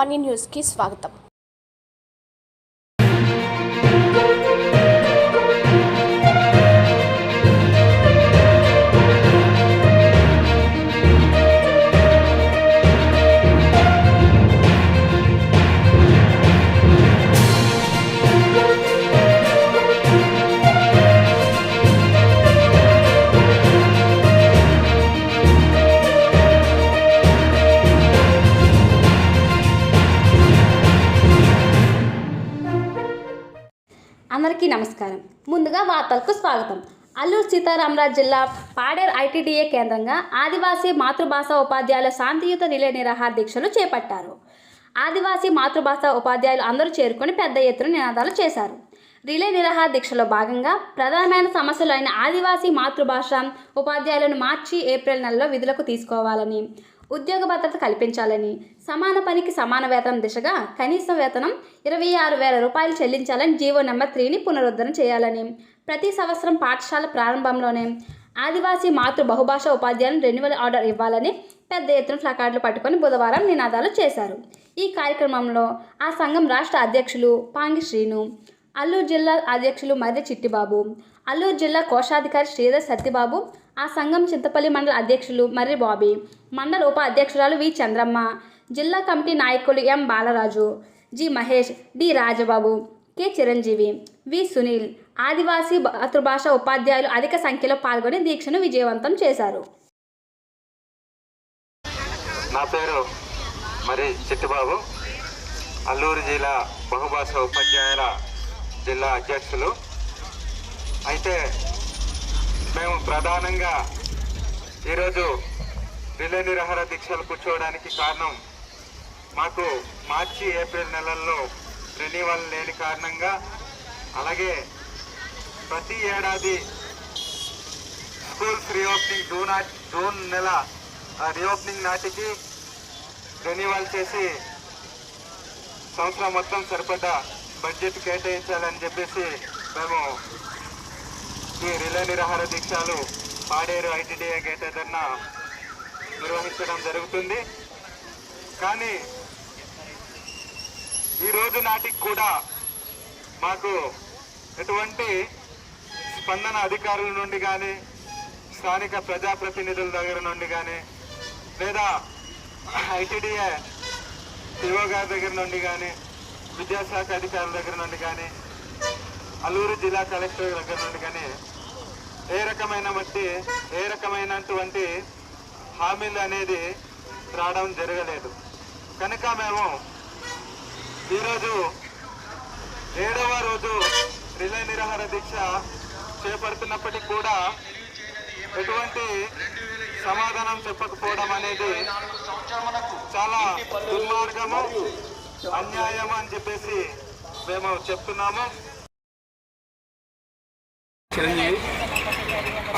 Money న్యూస్కి స్వాగతం. అందరికీ నమస్కారం. ముందుగా వార్తలకు స్వాగతం. అల్లూరు సీతారామరాజు జిల్లా పాడేరు ఐటీడీఏ కేంద్రంగా ఆదివాసీ మాతృభాష ఉపాధ్యాయుల శాంతియుత రిలే నిరాహార దీక్షలు చేపట్టారు. ఆదివాసీ మాతృభాష ఉపాధ్యాయులు అందరూ చేరుకొని పెద్ద ఎత్తున నినాదాలు చేశారు. రిలే నిరాహార దీక్షలో భాగంగా ప్రధానమైన సమస్యలు అయిన ఆదివాసీ మాతృభాష ఉపాధ్యాయులను మార్చి ఏప్రిల్ నెలలో విధులకు తీసుకోవాలని, ఉద్యోగ భద్రత కల్పించాలని, సమాన పనికి సమాన వేతనం దిశగా కనీస వేతనం 26,000 రూపాయలు చెల్లించాలని జీవో నెంబర్ 3ని పునరుద్ధరణ చేయాలని, ప్రతి సంవత్సరం పాఠశాల ప్రారంభంలోనే ఆదివాసీ బహుభాషా ఉపాధ్యాయులను రెన్యువల్ ఆర్డర్ ఇవ్వాలని పెద్ద ఎత్తున ప్లకార్డులు పట్టుకొని బుధవారం నినాదాలు చేశారు. ఈ కార్యక్రమంలో ఆ సంఘం రాష్ట్ర అధ్యక్షులు పాంగి శ్రీను, అల్లూరు జిల్లా అధ్యక్షులు మర్రి చిట్టిబాబు, అల్లూరు జిల్లా కోశాధికారి శ్రీధర్ సత్యబాబు, ఆ సంఘం చింతపల్లి మండల అధ్యక్షులు మర్రి బాబీ, మండల ఉప అధ్యక్షురాలు వి చంద్రమ్మ, జిల్లా కమిటీ నాయకులు M Balaraju, G Mahesh, D Rajababu, K Chiranjeevi, V Sunil, Adivasi మాతృభాష ఉపాధ్యాయులు అధిక సంఖ్యలో పాల్గొని దీక్షను విజయవంతం చేశారు. నా పేరు మరి చిట్టిబాబు, అల్లూరు జిల్లా బహుభాష ఉపాధ్యాయుల జిల్లా అధ్యక్షులు. అయితే మేము ప్రధానంగా ఈరోజు రిలే నిరాహార దీక్షలు కూర్చోవడానికి కారణం, మాకు మార్చి ఏప్రిల్ నెలల్లో రెన్యువల్ లేని కారణంగా, అలాగే ప్రతి ఏడాది స్కూల్స్ రీఓపెనింగ్ జూన్ నెల రీఓపెనింగ్ నాటికి రెన్యువల్ చేసి సంవత్సరం మొత్తం సరిపడ్డ బడ్జెట్ కేటాయించాలని చెప్పేసి మేము ఈ రిలే నిరాహార దీక్షలు పాడేరు ఐటీడీఏ గేట్ ఎదురున నిర్వహించడం జరుగుతుంది. కానీ ఈ రోజు నాటికి కూడా మాకు ఎటువంటి స్పందన అధికారుల నుండి కానీ, స్థానిక ప్రజాప్రతినిధుల దగ్గర నుండి కానీ, లేదా ఐటీడీఏ పిఓ గారి దగ్గర నుండి కానీ, విద్యాశాఖ అధికారుల దగ్గర నుండి కానీ, అల్లూరు జిల్లా కలెక్టర్ దగ్గర నుండి కానీ ఏ రకమైనటువంటి హామీలు అనేది రావడం జరగలేదు. కనుక మేము ఈరోజు 7వ రోజు రిలే నిరాహార దీక్ష చేపడుతున్నప్పటికీ కూడా ఎటువంటి సమాధానం చెప్పకపోవడం అనేది చాలా దుర్మార్గము, అన్యాయం అని చెప్పేసి మేము చెప్తున్నాము. చిరంజీవి,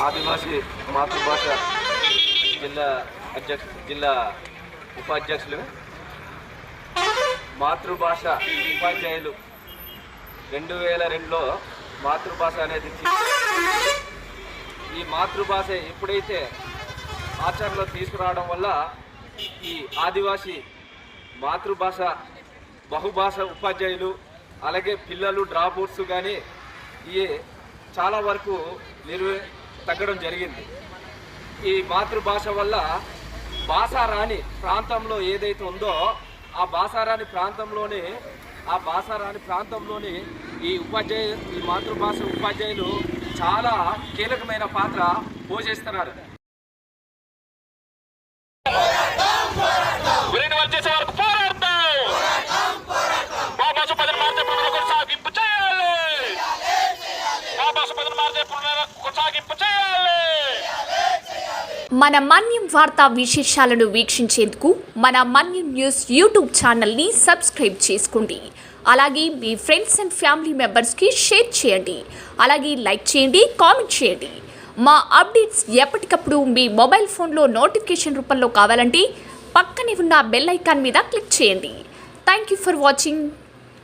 ఆదివాసీ మాతృభాష జిల్లా ఉపాధ్యక్షులు. మాతృభాష ఉపాధ్యాయులు 2002లో మాతృభాష అనేది ఈ మాతృభాష ఎప్పుడైతే ఆచరణలో తీసుకురావడం వల్ల ఈ ఆదివాసీ మాతృభాష బహుభాష ఉపాధ్యాయులు, అలాగే పిల్లలు డ్రాప్అవుట్స్ కానీ ఈ చాలా వరకు తగ్గడం జరిగింది. ఈ మాతృభాష వల్ల భాషారాణి ప్రాంతంలో ఏదైతే ఉందో ఆ భాషారాణి ప్రాంతంలోని ఈ మాతృభాష ఉపాధ్యాయులు చాలా కీలకమైన పాత్ర పోషిస్తున్నారు. మన మన్యం వార్తా విశేషాలను వీక్షించేందుకు మన మన్యం న్యూస్ యూట్యూబ్ ఛానల్ని సబ్స్క్రైబ్ చేసుకోండి. అలాగే మీ ఫ్రెండ్స్ అండ్ ఫ్యామిలీ మెంబర్స్కి షేర్ చేయండి. అలాగే లైక్ చేయండి, కామెంట్ చేయండి. మా అప్డేట్స్ ఎప్పటికప్పుడు మీ మొబైల్ ఫోన్లో నోటిఫికేషన్ రూపంలో కావాలంటే పక్కనే ఉన్న బెల్ ఐకాన్ మీద క్లిక్ చేయండి. Thank you for watching.